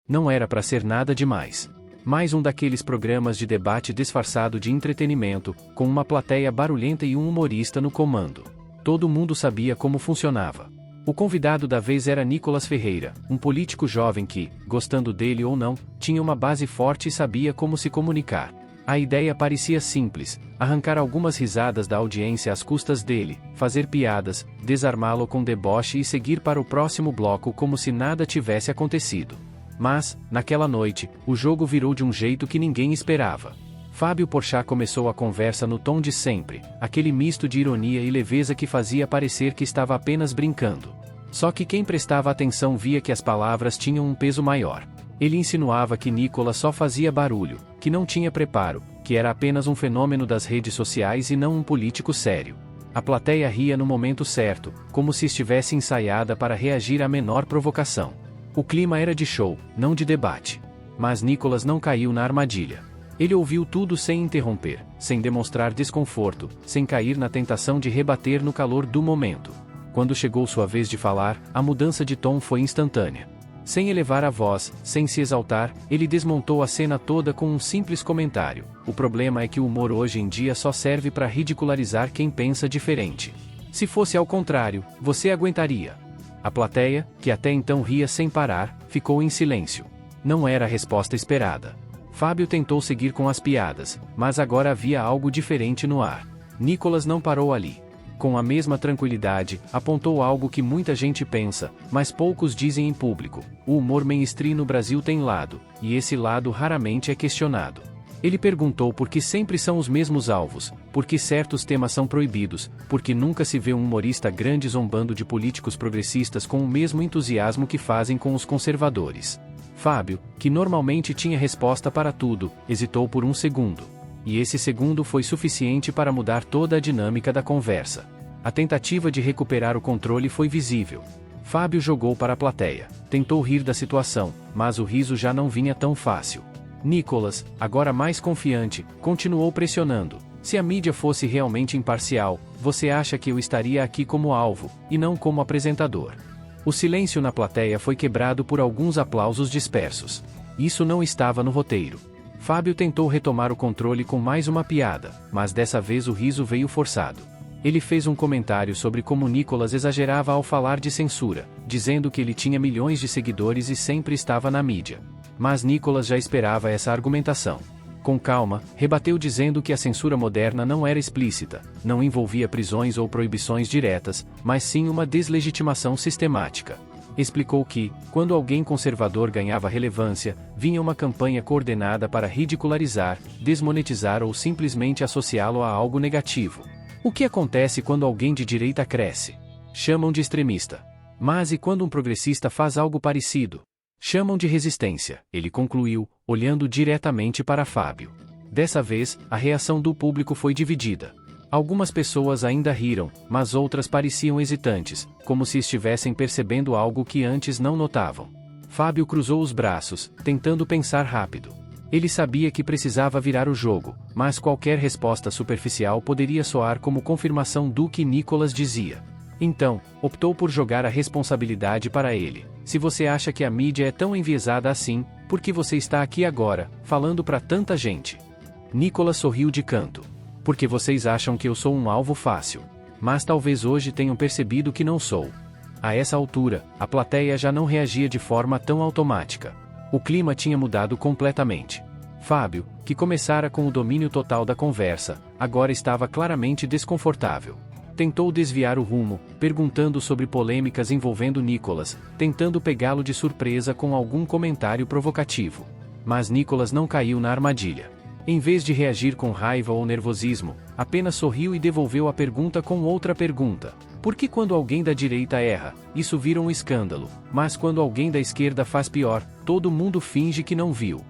Não era para ser nada demais. Mais um daqueles programas de debate disfarçado de entretenimento, com uma plateia barulhenta e um humorista no comando. Todo mundo sabia como funcionava. O convidado da vez era Nicolas Ferreira, um político jovem que, gostando dele ou não, tinha uma base forte e sabia como se comunicar. A ideia parecia simples: arrancar algumas risadas da audiência às custas dele, fazer piadas, desarmá-lo com deboche e seguir para o próximo bloco como se nada tivesse acontecido. Mas, naquela noite, o jogo virou de um jeito que ninguém esperava. Fábio Porchat começou a conversa no tom de sempre, aquele misto de ironia e leveza que fazia parecer que estava apenas brincando. Só que quem prestava atenção via que as palavras tinham um peso maior. Ele insinuava que Nicolas só fazia barulho, que não tinha preparo, que era apenas um fenômeno das redes sociais e não um político sério. A plateia ria no momento certo, como se estivesse ensaiada para reagir à menor provocação. O clima era de show, não de debate. Mas Nicolas não caiu na armadilha. Ele ouviu tudo sem interromper, sem demonstrar desconforto, sem cair na tentação de rebater no calor do momento. Quando chegou sua vez de falar, a mudança de tom foi instantânea. Sem elevar a voz, sem se exaltar, ele desmontou a cena toda com um simples comentário: o problema é que o humor hoje em dia só serve para ridicularizar quem pensa diferente. Se fosse ao contrário, você aguentaria? A plateia, que até então ria sem parar, ficou em silêncio. Não era a resposta esperada. Fábio tentou seguir com as piadas, mas agora havia algo diferente no ar. Nicolas não parou ali. Com a mesma tranquilidade, apontou algo que muita gente pensa, mas poucos dizem em público: o humor mainstream no Brasil tem lado, e esse lado raramente é questionado. Ele perguntou por que sempre são os mesmos alvos, por que certos temas são proibidos, por que nunca se vê um humorista grande zombando de políticos progressistas com o mesmo entusiasmo que fazem com os conservadores. Fábio, que normalmente tinha resposta para tudo, hesitou por um segundo. E esse segundo foi suficiente para mudar toda a dinâmica da conversa. A tentativa de recuperar o controle foi visível. Fábio jogou para a plateia, tentou rir da situação, mas o riso já não vinha tão fácil. Nicolas, agora mais confiante, continuou pressionando: se a mídia fosse realmente imparcial, você acha que eu estaria aqui como alvo, e não como apresentador? O silêncio na plateia foi quebrado por alguns aplausos dispersos. Isso não estava no roteiro. Fábio tentou retomar o controle com mais uma piada, mas dessa vez o riso veio forçado. Ele fez um comentário sobre como Nicolas exagerava ao falar de censura, dizendo que ele tinha milhões de seguidores e sempre estava na mídia. Mas Nicolas já esperava essa argumentação. Com calma, rebateu dizendo que a censura moderna não era explícita, não envolvia prisões ou proibições diretas, mas sim uma deslegitimação sistemática. Explicou que, quando alguém conservador ganhava relevância, vinha uma campanha coordenada para ridicularizar, desmonetizar ou simplesmente associá-lo a algo negativo. O que acontece quando alguém de direita cresce? Chamam de extremista. Mas e quando um progressista faz algo parecido? Chamam de resistência, ele concluiu, olhando diretamente para Fábio. Dessa vez, a reação do público foi dividida. Algumas pessoas ainda riram, mas outras pareciam hesitantes, como se estivessem percebendo algo que antes não notavam. Fábio cruzou os braços, tentando pensar rápido. Ele sabia que precisava virar o jogo, mas qualquer resposta superficial poderia soar como confirmação do que Nicolas dizia. Então, optou por jogar a responsabilidade para ele. Se você acha que a mídia é tão enviesada assim, por que você está aqui agora, falando para tanta gente? Nicolas sorriu de canto. Porque vocês acham que eu sou um alvo fácil. Mas talvez hoje tenham percebido que não sou. A essa altura, a plateia já não reagia de forma tão automática. O clima tinha mudado completamente. Fábio, que começara com o domínio total da conversa, agora estava claramente desconfortável. Tentou desviar o rumo, perguntando sobre polêmicas envolvendo Nicolas, tentando pegá-lo de surpresa com algum comentário provocativo. Mas Nicolas não caiu na armadilha. Em vez de reagir com raiva ou nervosismo, apenas sorriu e devolveu a pergunta com outra pergunta. Por que quando alguém da direita erra, isso vira um escândalo, mas quando alguém da esquerda faz pior, todo mundo finge que não viu?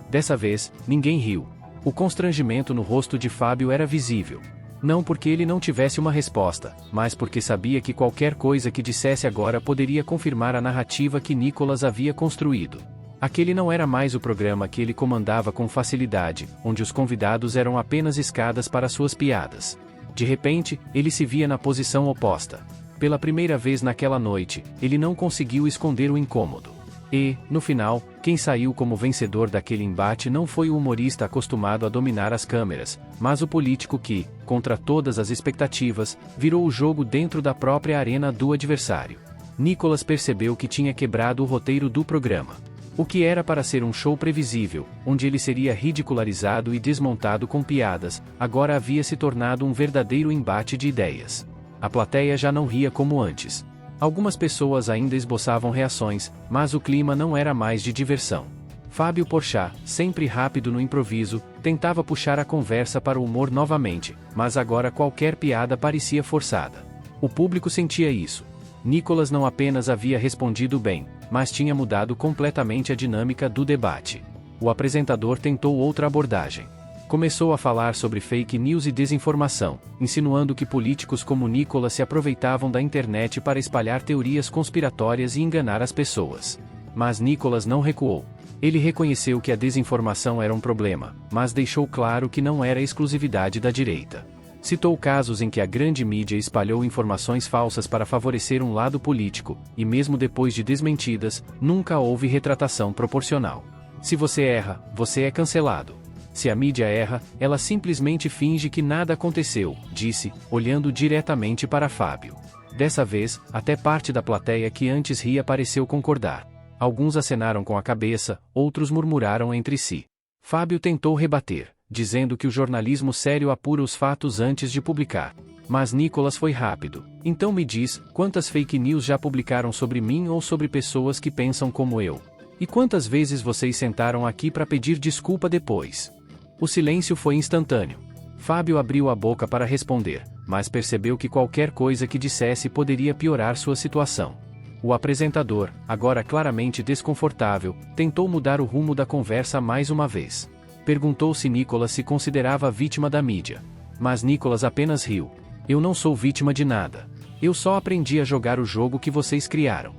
Dessa vez, ninguém riu. O constrangimento no rosto de Fábio era visível. Não porque ele não tivesse uma resposta, mas porque sabia que qualquer coisa que dissesse agora poderia confirmar a narrativa que Nicolas havia construído. Aquele não era mais o programa que ele comandava com facilidade, onde os convidados eram apenas escadas para suas piadas. De repente, ele se via na posição oposta. Pela primeira vez naquela noite, ele não conseguiu esconder o incômodo. E, no final, quem saiu como vencedor daquele embate não foi o humorista acostumado a dominar as câmeras, mas o político que, contra todas as expectativas, virou o jogo dentro da própria arena do adversário. Nicolas percebeu que tinha quebrado o roteiro do programa. O que era para ser um show previsível, onde ele seria ridicularizado e desmontado com piadas, agora havia se tornado um verdadeiro embate de ideias. A plateia já não ria como antes. Algumas pessoas ainda esboçavam reações, mas o clima não era mais de diversão. Fábio Porchat, sempre rápido no improviso, tentava puxar a conversa para o humor novamente, mas agora qualquer piada parecia forçada. O público sentia isso. Nicolas não apenas havia respondido bem, mas tinha mudado completamente a dinâmica do debate. O apresentador tentou outra abordagem. Começou a falar sobre fake news e desinformação, insinuando que políticos como Nicolas se aproveitavam da internet para espalhar teorias conspiratórias e enganar as pessoas. Mas Nicolas não recuou. Ele reconheceu que a desinformação era um problema, mas deixou claro que não era exclusividade da direita. Citou casos em que a grande mídia espalhou informações falsas para favorecer um lado político, e mesmo depois de desmentidas, nunca houve retratação proporcional. Se você erra, você é cancelado. Se a mídia erra, ela simplesmente finge que nada aconteceu, disse, olhando diretamente para Fábio. Dessa vez, até parte da plateia que antes ria pareceu concordar. Alguns acenaram com a cabeça, outros murmuraram entre si. Fábio tentou rebater, dizendo que o jornalismo sério apura os fatos antes de publicar. Mas Nicolas foi rápido. Então me diz, quantas fake news já publicaram sobre mim ou sobre pessoas que pensam como eu? E quantas vezes vocês sentaram aqui para pedir desculpa depois? O silêncio foi instantâneo. Fábio abriu a boca para responder, mas percebeu que qualquer coisa que dissesse poderia piorar sua situação. O apresentador, agora claramente desconfortável, tentou mudar o rumo da conversa mais uma vez. Perguntou se Nicolas se considerava vítima da mídia. Mas Nicolas apenas riu. Eu não sou vítima de nada. Eu só aprendi a jogar o jogo que vocês criaram.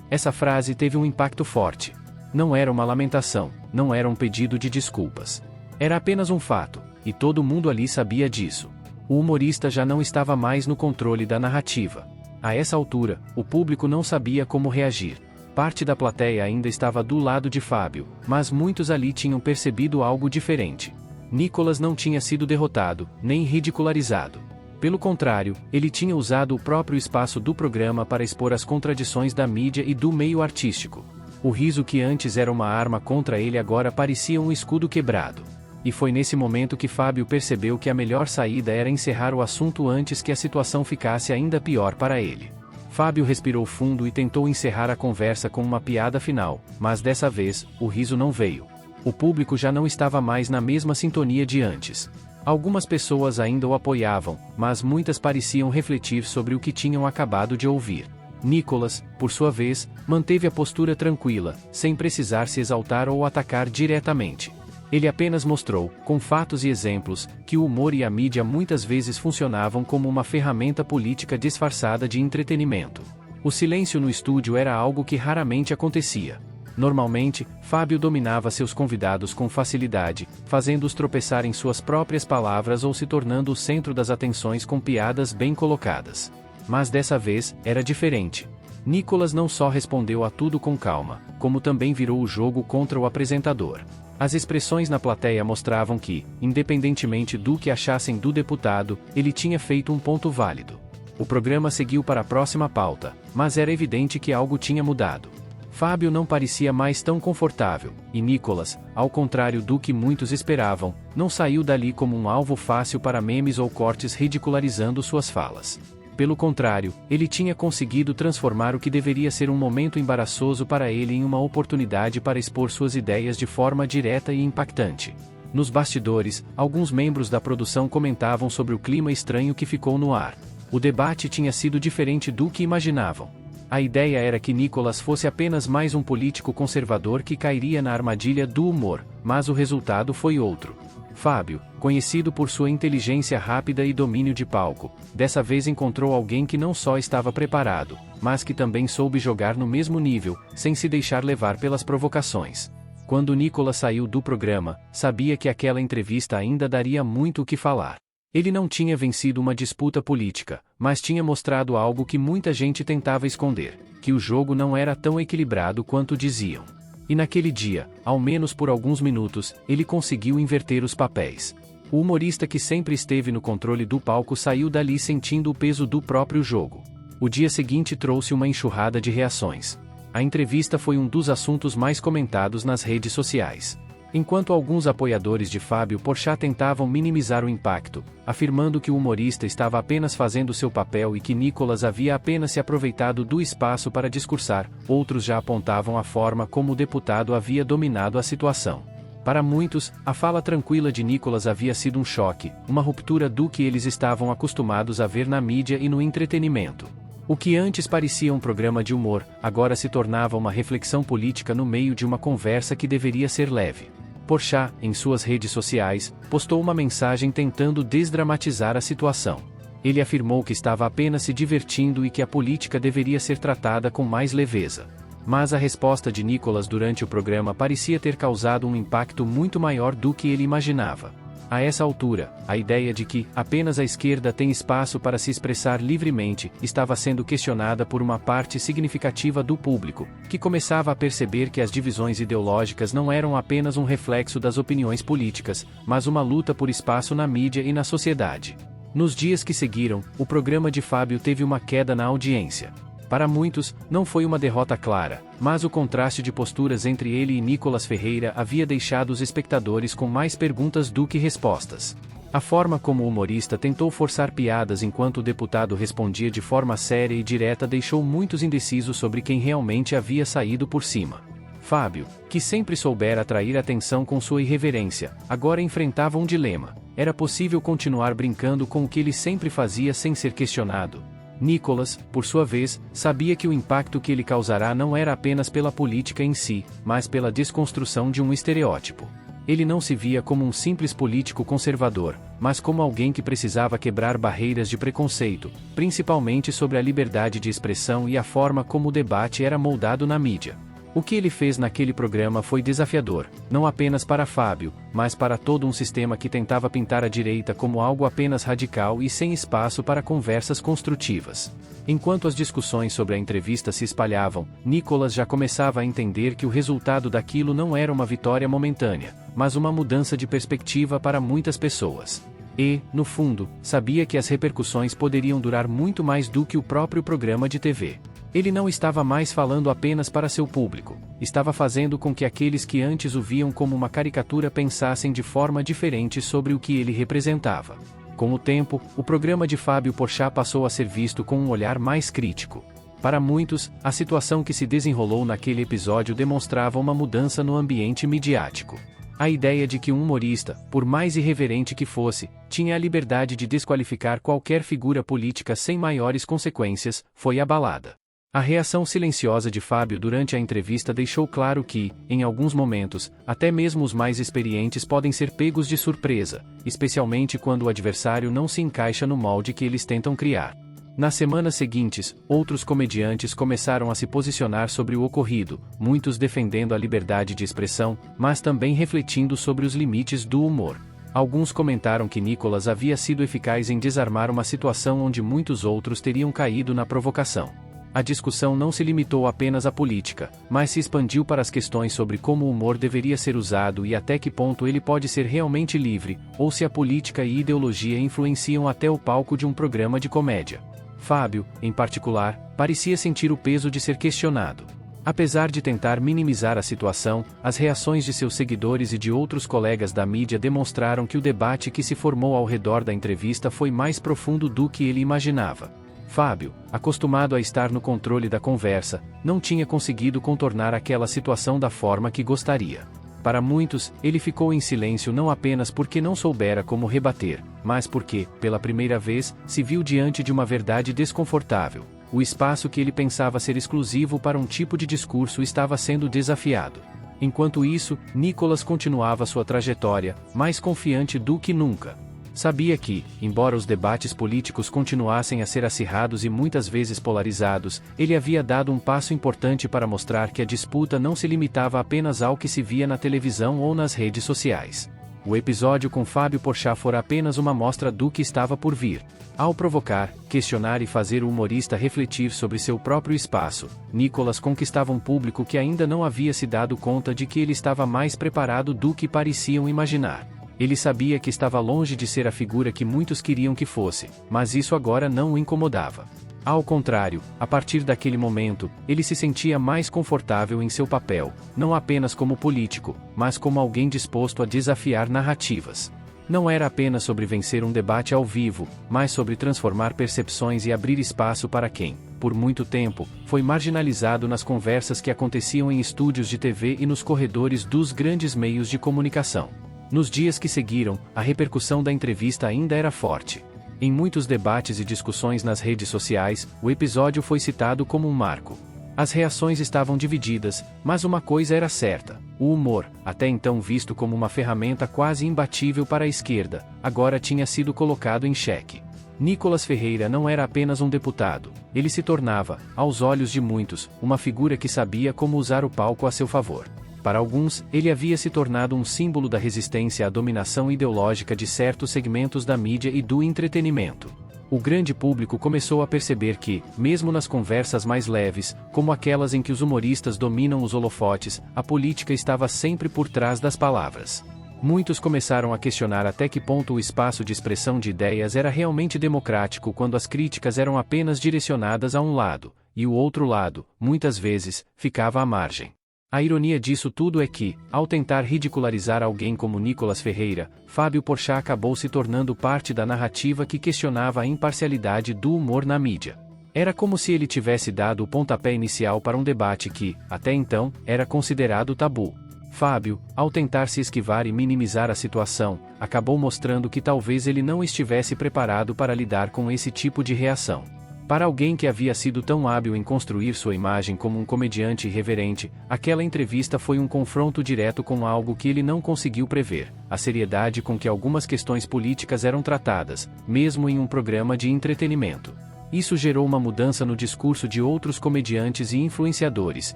Essa frase teve um impacto forte. Não era uma lamentação, não era um pedido de desculpas. Era apenas um fato, e todo mundo ali sabia disso. O humorista já não estava mais no controle da narrativa. A essa altura, o público não sabia como reagir. Parte da plateia ainda estava do lado de Fábio, mas muitos ali tinham percebido algo diferente. Nicolas não tinha sido derrotado, nem ridicularizado. Pelo contrário, ele tinha usado o próprio espaço do programa para expor as contradições da mídia e do meio artístico. O riso que antes era uma arma contra ele agora parecia um escudo quebrado. E foi nesse momento que Fábio percebeu que a melhor saída era encerrar o assunto antes que a situação ficasse ainda pior para ele. Fábio respirou fundo e tentou encerrar a conversa com uma piada final, mas dessa vez, o riso não veio. O público já não estava mais na mesma sintonia de antes. Algumas pessoas ainda o apoiavam, mas muitas pareciam refletir sobre o que tinham acabado de ouvir. Nicolas, por sua vez, manteve a postura tranquila, sem precisar se exaltar ou atacar diretamente. Ele apenas mostrou, com fatos e exemplos, que o humor e a mídia muitas vezes funcionavam como uma ferramenta política disfarçada de entretenimento. O silêncio no estúdio era algo que raramente acontecia. Normalmente, Fábio dominava seus convidados com facilidade, fazendo-os tropeçar em suas próprias palavras ou se tornando o centro das atenções com piadas bem colocadas. Mas dessa vez, era diferente. Nicolas não só respondeu a tudo com calma, como também virou o jogo contra o apresentador. As expressões na plateia mostravam que, independentemente do que achassem do deputado, ele tinha feito um ponto válido. O programa seguiu para a próxima pauta, mas era evidente que algo tinha mudado. Fábio não parecia mais tão confortável, e Nicolas, ao contrário do que muitos esperavam, não saiu dali como um alvo fácil para memes ou cortes ridicularizando suas falas. Pelo contrário, ele tinha conseguido transformar o que deveria ser um momento embaraçoso para ele em uma oportunidade para expor suas ideias de forma direta e impactante. Nos bastidores, alguns membros da produção comentavam sobre o clima estranho que ficou no ar. O debate tinha sido diferente do que imaginavam. A ideia era que Nicolas fosse apenas mais um político conservador que cairia na armadilha do humor, mas o resultado foi outro. Fábio, conhecido por sua inteligência rápida e domínio de palco, dessa vez encontrou alguém que não só estava preparado, mas que também soube jogar no mesmo nível, sem se deixar levar pelas provocações. Quando Nicolas saiu do programa, sabia que aquela entrevista ainda daria muito o que falar. Ele não tinha vencido uma disputa política, mas tinha mostrado algo que muita gente tentava esconder, que o jogo não era tão equilibrado quanto diziam. E naquele dia, ao menos por alguns minutos, ele conseguiu inverter os papéis. O humorista que sempre esteve no controle do palco saiu dali sentindo o peso do próprio jogo. O dia seguinte trouxe uma enxurrada de reações. A entrevista foi um dos assuntos mais comentados nas redes sociais. Enquanto alguns apoiadores de Fábio Porchat tentavam minimizar o impacto, afirmando que o humorista estava apenas fazendo seu papel e que Nicolas havia apenas se aproveitado do espaço para discursar, outros já apontavam a forma como o deputado havia dominado a situação. Para muitos, a fala tranquila de Nicolas havia sido um choque, uma ruptura do que eles estavam acostumados a ver na mídia e no entretenimento. O que antes parecia um programa de humor, agora se tornava uma reflexão política no meio de uma conversa que deveria ser leve. Porchat, em suas redes sociais, postou uma mensagem tentando desdramatizar a situação. Ele afirmou que estava apenas se divertindo e que a política deveria ser tratada com mais leveza. Mas a resposta de Nicolas durante o programa parecia ter causado um impacto muito maior do que ele imaginava. A essa altura, a ideia de que apenas a esquerda tem espaço para se expressar livremente estava sendo questionada por uma parte significativa do público, que começava a perceber que as divisões ideológicas não eram apenas um reflexo das opiniões políticas, mas uma luta por espaço na mídia e na sociedade. Nos dias que seguiram, o programa de Fábio teve uma queda na audiência. Para muitos, não foi uma derrota clara, mas o contraste de posturas entre ele e Nicolas Ferreira havia deixado os espectadores com mais perguntas do que respostas. A forma como o humorista tentou forçar piadas enquanto o deputado respondia de forma séria e direta deixou muitos indecisos sobre quem realmente havia saído por cima. Fábio, que sempre soubera atrair atenção com sua irreverência, agora enfrentava um dilema. Era possível continuar brincando com o que ele sempre fazia sem ser questionado? Nicolas, por sua vez, sabia que o impacto que ele causará não era apenas pela política em si, mas pela desconstrução de um estereótipo. Ele não se via como um simples político conservador, mas como alguém que precisava quebrar barreiras de preconceito, principalmente sobre a liberdade de expressão e a forma como o debate era moldado na mídia. O que ele fez naquele programa foi desafiador, não apenas para Fábio, mas para todo um sistema que tentava pintar a direita como algo apenas radical e sem espaço para conversas construtivas. Enquanto as discussões sobre a entrevista se espalhavam, Nicolas já começava a entender que o resultado daquilo não era uma vitória momentânea, mas uma mudança de perspectiva para muitas pessoas. E, no fundo, sabia que as repercussões poderiam durar muito mais do que o próprio programa de TV. Ele não estava mais falando apenas para seu público, estava fazendo com que aqueles que antes o viam como uma caricatura pensassem de forma diferente sobre o que ele representava. Com o tempo, o programa de Fábio Porchat passou a ser visto com um olhar mais crítico. Para muitos, a situação que se desenrolou naquele episódio demonstrava uma mudança no ambiente midiático. A ideia de que um humorista, por mais irreverente que fosse, tinha a liberdade de desqualificar qualquer figura política sem maiores consequências, foi abalada. A reação silenciosa de Fábio durante a entrevista deixou claro que, em alguns momentos, até mesmo os mais experientes podem ser pegos de surpresa, especialmente quando o adversário não se encaixa no molde que eles tentam criar. Nas semanas seguintes, outros comediantes começaram a se posicionar sobre o ocorrido, muitos defendendo a liberdade de expressão, mas também refletindo sobre os limites do humor. Alguns comentaram que Nicolas havia sido eficaz em desarmar uma situação onde muitos outros teriam caído na provocação. A discussão não se limitou apenas à política, mas se expandiu para as questões sobre como o humor deveria ser usado e até que ponto ele pode ser realmente livre, ou se a política e ideologia influenciam até o palco de um programa de comédia. Fábio, em particular, parecia sentir o peso de ser questionado. Apesar de tentar minimizar a situação, as reações de seus seguidores e de outros colegas da mídia demonstraram que o debate que se formou ao redor da entrevista foi mais profundo do que ele imaginava. Fábio, acostumado a estar no controle da conversa, não tinha conseguido contornar aquela situação da forma que gostaria. Para muitos, ele ficou em silêncio não apenas porque não soubera como rebater, mas porque, pela primeira vez, se viu diante de uma verdade desconfortável. O espaço que ele pensava ser exclusivo para um tipo de discurso estava sendo desafiado. Enquanto isso, Nicolas continuava sua trajetória, mais confiante do que nunca. Sabia que, embora os debates políticos continuassem a ser acirrados e muitas vezes polarizados, ele havia dado um passo importante para mostrar que a disputa não se limitava apenas ao que se via na televisão ou nas redes sociais. O episódio com Fábio Porchat fora apenas uma mostra do que estava por vir. Ao provocar, questionar e fazer o humorista refletir sobre seu próprio espaço, Nicolas conquistava um público que ainda não havia se dado conta de que ele estava mais preparado do que pareciam imaginar. Ele sabia que estava longe de ser a figura que muitos queriam que fosse, mas isso agora não o incomodava. Ao contrário, a partir daquele momento, ele se sentia mais confortável em seu papel, não apenas como político, mas como alguém disposto a desafiar narrativas. Não era apenas sobre vencer um debate ao vivo, mas sobre transformar percepções e abrir espaço para quem, por muito tempo, foi marginalizado nas conversas que aconteciam em estúdios de TV e nos corredores dos grandes meios de comunicação. Nos dias que seguiram, a repercussão da entrevista ainda era forte. Em muitos debates e discussões nas redes sociais, o episódio foi citado como um marco. As reações estavam divididas, mas uma coisa era certa: o humor, até então visto como uma ferramenta quase imbatível para a esquerda, agora tinha sido colocado em xeque. Nicolas Ferreira não era apenas um deputado, ele se tornava, aos olhos de muitos, uma figura que sabia como usar o palco a seu favor. Para alguns, ele havia se tornado um símbolo da resistência à dominação ideológica de certos segmentos da mídia e do entretenimento. O grande público começou a perceber que, mesmo nas conversas mais leves, como aquelas em que os humoristas dominam os holofotes, a política estava sempre por trás das palavras. Muitos começaram a questionar até que ponto o espaço de expressão de ideias era realmente democrático quando as críticas eram apenas direcionadas a um lado, e o outro lado, muitas vezes, ficava à margem. A ironia disso tudo é que, ao tentar ridicularizar alguém como Nicolas Ferreira, Fábio Porchat acabou se tornando parte da narrativa que questionava a imparcialidade do humor na mídia. Era como se ele tivesse dado o pontapé inicial para um debate que, até então, era considerado tabu. Fábio, ao tentar se esquivar e minimizar a situação, acabou mostrando que talvez ele não estivesse preparado para lidar com esse tipo de reação. Para alguém que havia sido tão hábil em construir sua imagem como um comediante irreverente, aquela entrevista foi um confronto direto com algo que ele não conseguiu prever: a seriedade com que algumas questões políticas eram tratadas, mesmo em um programa de entretenimento. Isso gerou uma mudança no discurso de outros comediantes e influenciadores,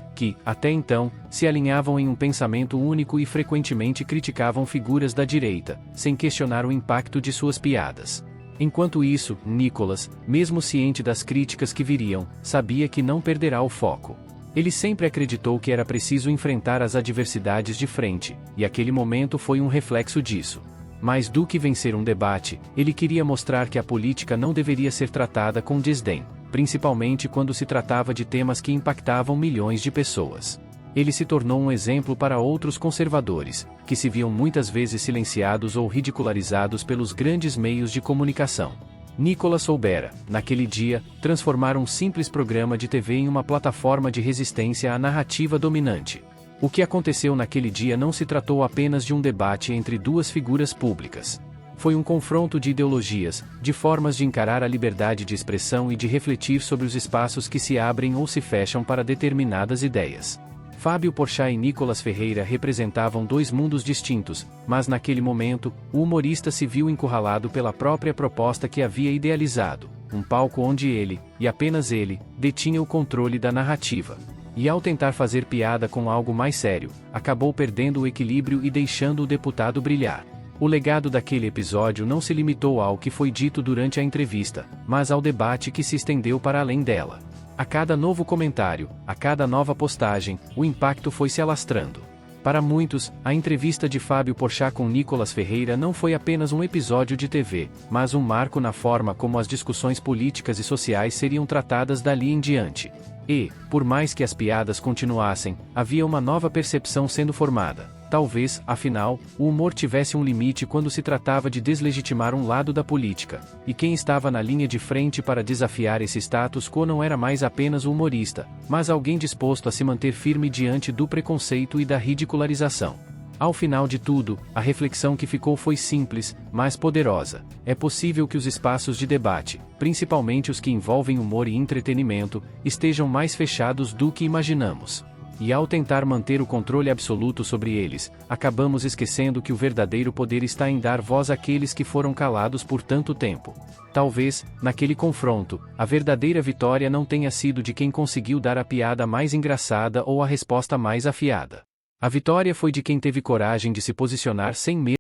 que, até então, se alinhavam em um pensamento único e frequentemente criticavam figuras da direita, sem questionar o impacto de suas piadas. Enquanto isso, Nicolas, mesmo ciente das críticas que viriam, sabia que não perderá o foco. Ele sempre acreditou que era preciso enfrentar as adversidades de frente, e aquele momento foi um reflexo disso. Mais do que vencer um debate, ele queria mostrar que a política não deveria ser tratada com desdém, principalmente quando se tratava de temas que impactavam milhões de pessoas. Ele se tornou um exemplo para outros conservadores, que se viam muitas vezes silenciados ou ridicularizados pelos grandes meios de comunicação. Nicolas soubera, naquele dia, transformar um simples programa de TV em uma plataforma de resistência à narrativa dominante. O que aconteceu naquele dia não se tratou apenas de um debate entre duas figuras públicas. Foi um confronto de ideologias, de formas de encarar a liberdade de expressão e de refletir sobre os espaços que se abrem ou se fecham para determinadas ideias. Fábio Porchat e Nicolas Ferreira representavam dois mundos distintos, mas naquele momento, o humorista se viu encurralado pela própria proposta que havia idealizado, um palco onde ele, e apenas ele, detinha o controle da narrativa. E ao tentar fazer piada com algo mais sério, acabou perdendo o equilíbrio e deixando o deputado brilhar. O legado daquele episódio não se limitou ao que foi dito durante a entrevista, mas ao debate que se estendeu para além dela. A cada novo comentário, a cada nova postagem, o impacto foi se alastrando. Para muitos, a entrevista de Fábio Porchat com Nicolas Ferreira não foi apenas um episódio de TV, mas um marco na forma como as discussões políticas e sociais seriam tratadas dali em diante. E, por mais que as piadas continuassem, havia uma nova percepção sendo formada. Talvez, afinal, o humor tivesse um limite quando se tratava de deslegitimar um lado da política, e quem estava na linha de frente para desafiar esse status quo não era mais apenas um humorista, mas alguém disposto a se manter firme diante do preconceito e da ridicularização. Ao final de tudo, a reflexão que ficou foi simples, mas poderosa. É possível que os espaços de debate, principalmente os que envolvem humor e entretenimento, estejam mais fechados do que imaginamos. E ao tentar manter o controle absoluto sobre eles, acabamos esquecendo que o verdadeiro poder está em dar voz àqueles que foram calados por tanto tempo. Talvez, naquele confronto, a verdadeira vitória não tenha sido de quem conseguiu dar a piada mais engraçada ou a resposta mais afiada. A vitória foi de quem teve coragem de se posicionar sem medo